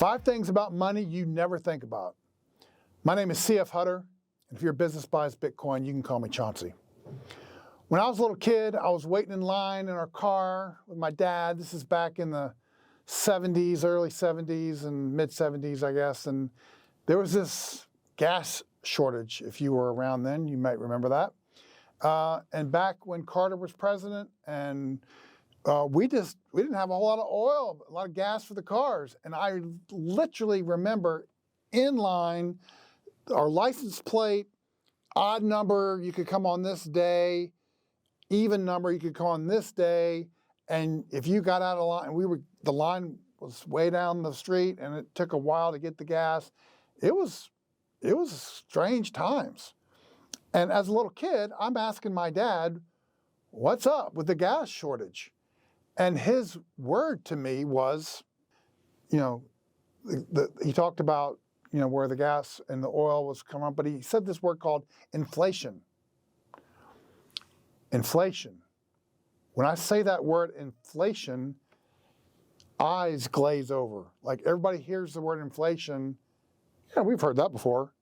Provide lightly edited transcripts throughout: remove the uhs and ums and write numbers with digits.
5 things about money you never think about. My name is CF Hutter, and if your business buys Bitcoin, you can call me Chauncey. When I was a little kid, I was waiting in line in our car with my dad. This is back in the 70s, early 70s and mid 70s, I guess. And there was this gas shortage. If you were around then, you might remember that. And back when Carter was president, and we didn't have a whole lot of oil, a lot of gas for the cars. And I literally remember in line, our license plate, odd number, you could come on this day, even number, you could come on this day. And if you got out of line, the line was way down the street and it took a while to get the gas. It was strange times. And as a little kid, I'm asking my dad, what's up with the gas shortage? And his word to me was, he talked about, where the gas and the oil was coming up, but he said this word called inflation. Inflation. When I say that word inflation, eyes glaze over. Like everybody hears the word inflation. Yeah, we've heard that before.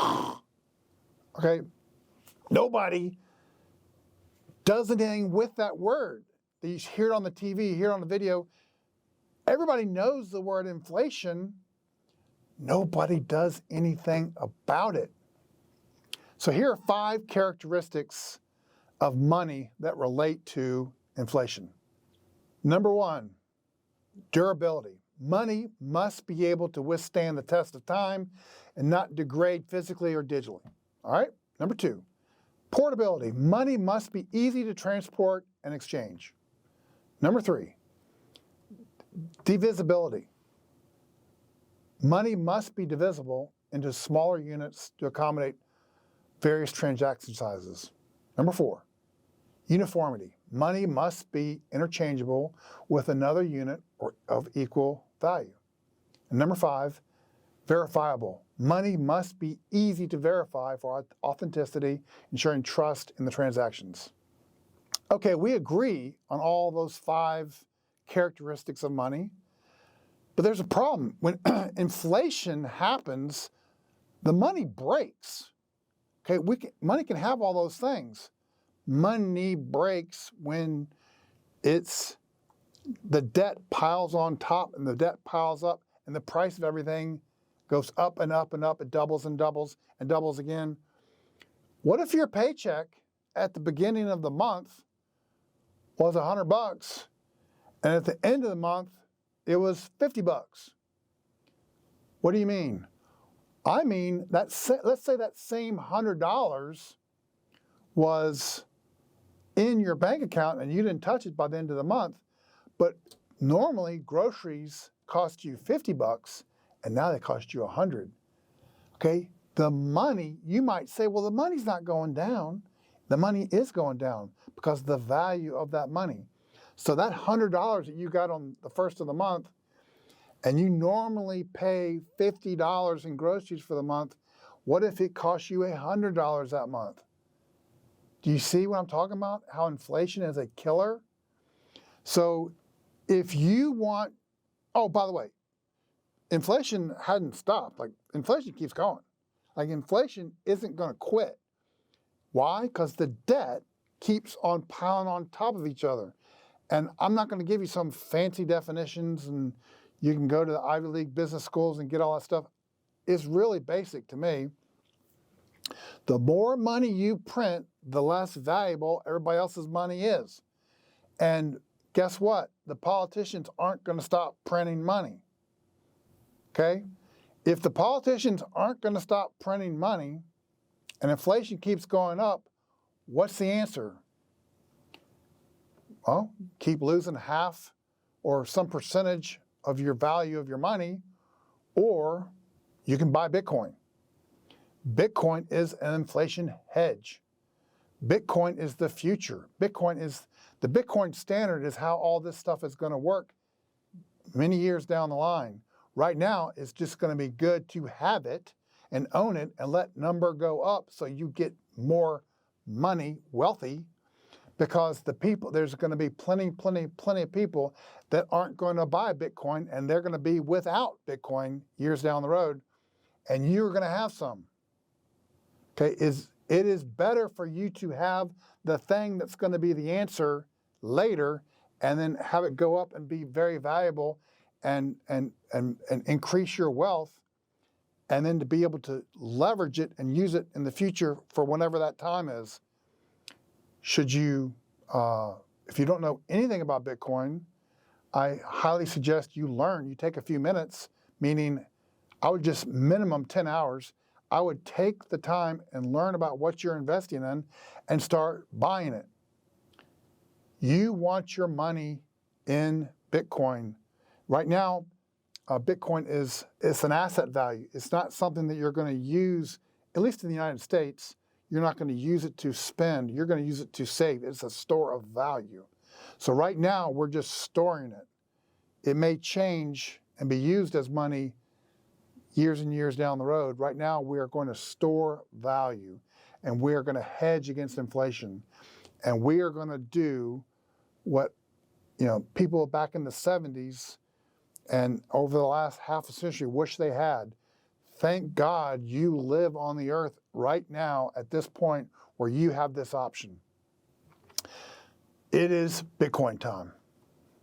Okay. Nobody does anything with that word. You hear it on the TV, you hear it on the video. Everybody knows the word inflation. Nobody does anything about it. So here are 5 characteristics of money that relate to inflation. Number 1, durability. Money must be able to withstand the test of time and not degrade physically or digitally. All right? Number 2, portability. Money must be easy to transport and exchange. Number 3, divisibility. Money must be divisible into smaller units to accommodate various transaction sizes. Number 4, uniformity. Money must be interchangeable with another unit of equal value. And number 5, verifiable. Money must be easy to verify for authenticity, ensuring trust in the transactions. Okay, we agree on all those 5 characteristics of money, but there's a problem. When inflation happens, the money breaks. Okay, money can have all those things. Money breaks when the debt piles on top and the debt piles up and the price of everything goes up and up and up. It doubles and doubles and doubles again. What if your paycheck at the beginning of the month was $100 and at the end of the month it was $50? What do you mean? I mean, let's say that same $100 was in your bank account and you didn't touch it by the end of the month, but normally groceries cost you $50 and now they cost you $100. Okay, the money, you might say, well, the money's not going down. The money is going down because the value of that money. So that $100 that you got on the first of the month, and you normally pay $50 in groceries for the month, what if it costs you $100 that month? Do you see what I'm talking about? How inflation is a killer? So if you want, oh, by the way, inflation hadn't stopped. Like inflation keeps going. Like inflation isn't going to quit. Why? Because the debt keeps on piling on top of each other. And I'm not going to give you some fancy definitions and you can go to the Ivy League business schools and get all that stuff. It's really basic to me. The more money you print, the less valuable everybody else's money is. And guess what? The politicians aren't going to stop printing money. Okay? If the politicians aren't going to stop printing money and inflation keeps going up, what's the answer? Well, keep losing half or some percentage of your value of your money, or you can buy Bitcoin. Bitcoin is an inflation hedge. Bitcoin is the future. The Bitcoin standard is how all this stuff is going to work many years down the line. Right now, it's just going to be good to have it and own it and let number go up so you get more money, wealthy. because there's going to be plenty of people that aren't going to buy Bitcoin, and they're going to be without Bitcoin years down the road, and you're going to have some. Okay, it is better for you to have the thing that's going to be the answer later, and then have it go up and be very valuable, and increase your wealth, and then to be able to leverage it and use it in the future for whenever that time is. Should you, if you don't know anything about Bitcoin, I highly suggest you take a few minutes, meaning I would just minimum 10 hours. I would take the time and learn about what you're investing in and start buying it. You want your money in Bitcoin. Right now, Bitcoin it's an asset value. It's not something that you're going to use, at least in the United States. You're not going to use it to spend. You're going to use it to save. It's a store of value. So right now, we're just storing it. It may change and be used as money years and years down the road. Right now, we are going to store value, and we are going to hedge against inflation. And we are going to do what people back in the 70s and over the last half a century wish they had. Thank God you live on the earth right now at this point where you have this option. It is Bitcoin time.